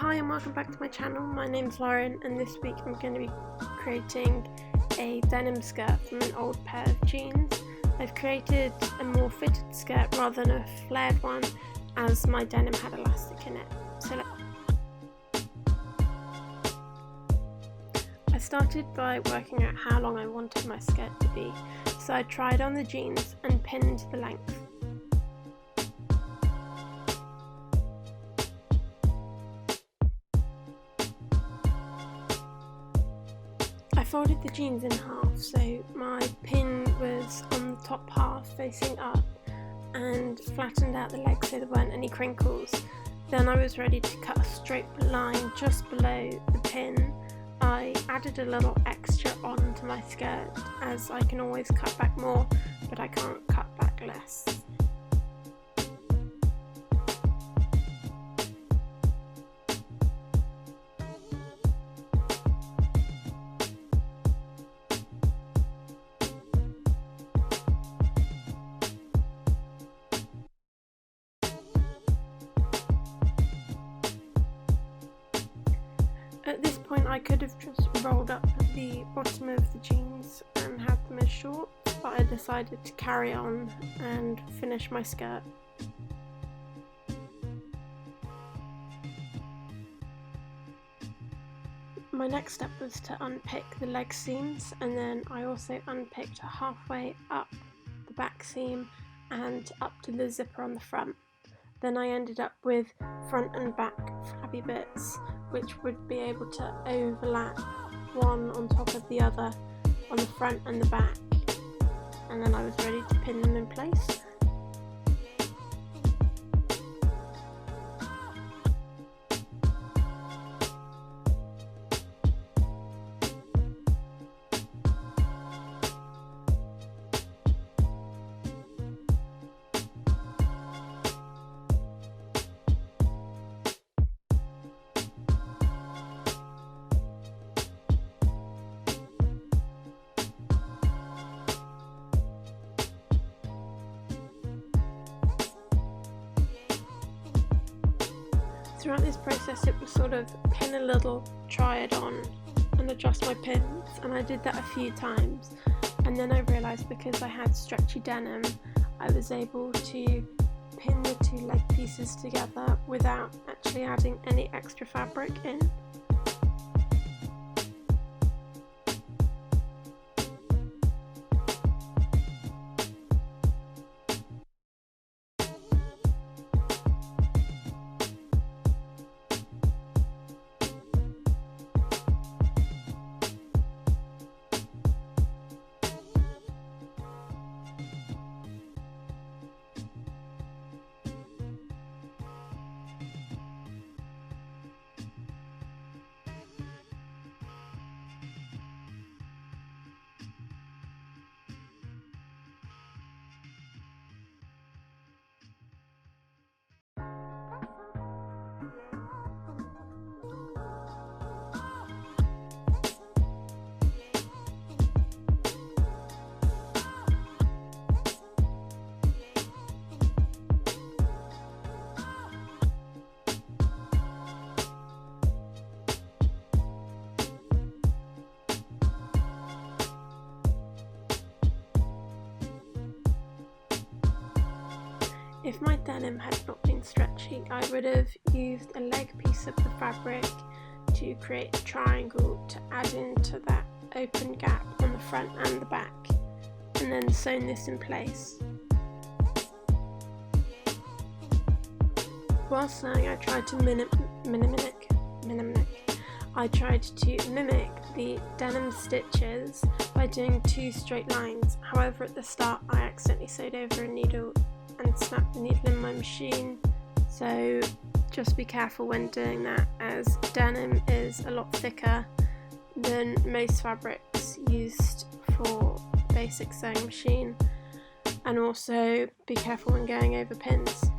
Hi and welcome back to my channel. My name's Lauren and this week I'm going to be creating a denim skirt from an old pair of jeans. I've created a more fitted skirt rather than a flared one as my denim had elastic in it. I started by working out how long I wanted my skirt to be, so I tried on the jeans and pinned the length. I folded the jeans in half, so my pin was on the top half facing up and flattened out the legs so there weren't any crinkles. Then I was ready to cut a straight line just below the pin. I added a little extra onto my skirt as I can always cut back more, but I can't cut back less. At this point I could have just rolled up the bottom of the jeans and had them as shorts, but I decided to carry on and finish my skirt. My next step was to unpick the leg seams, and then I also unpicked halfway up the back seam and up to the zipper on the front. Then I ended up with front and back flabby bits which would be able to overlap one on top of the other on the front and the back, and then I was ready to pin them in place. Throughout this process it was sort of pin a little, try it on and adjust my pins, and I did that a few times, and then I realised because I had stretchy denim I was able to pin the two leg pieces together without actually adding any extra fabric in. If my denim had not been stretchy, I would have used a leg piece of the fabric to create a triangle to add into that open gap on the front and the back, and then sewn this in place. While sewing I tried to mimic the denim stitches by doing two straight lines. However, at the start I accidentally sewed over a needle and snapped the needle in my machine, so just be careful when doing that, as denim is a lot thicker than most fabrics used for basic sewing machine, and also be careful when going over pins.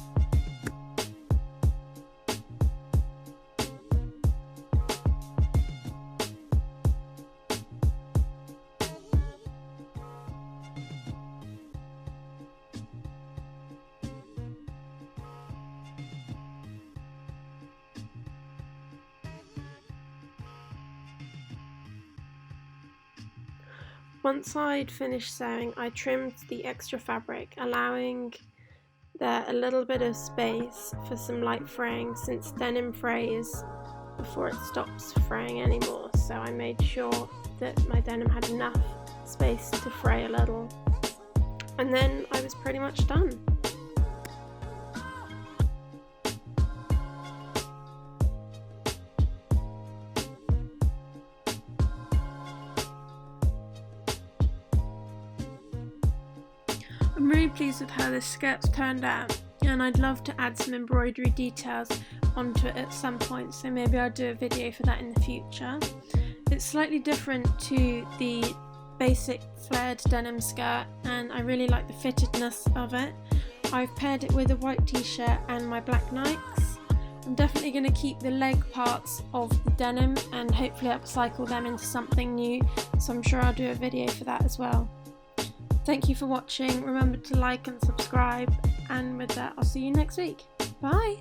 Once I'd finished sewing, I trimmed the extra fabric, allowing there a little bit of space for some light fraying, since denim frays before it stops fraying anymore, so I made sure that my denim had enough space to fray a little, and then I was pretty much done. I'm really pleased with how this skirt's turned out, and I'd love to add some embroidery details onto it at some point, so maybe I'll do a video for that in the future. It's slightly different to the basic flared denim skirt, and I really like the fittedness of it. I've paired it with a white t-shirt and my black Nikes. I'm definitely going to keep the leg parts of the denim and hopefully upcycle them into something new, so I'm sure I'll do a video for that as well. Thank you for watching. Remember to like and subscribe, and with that I'll see you next week. Bye!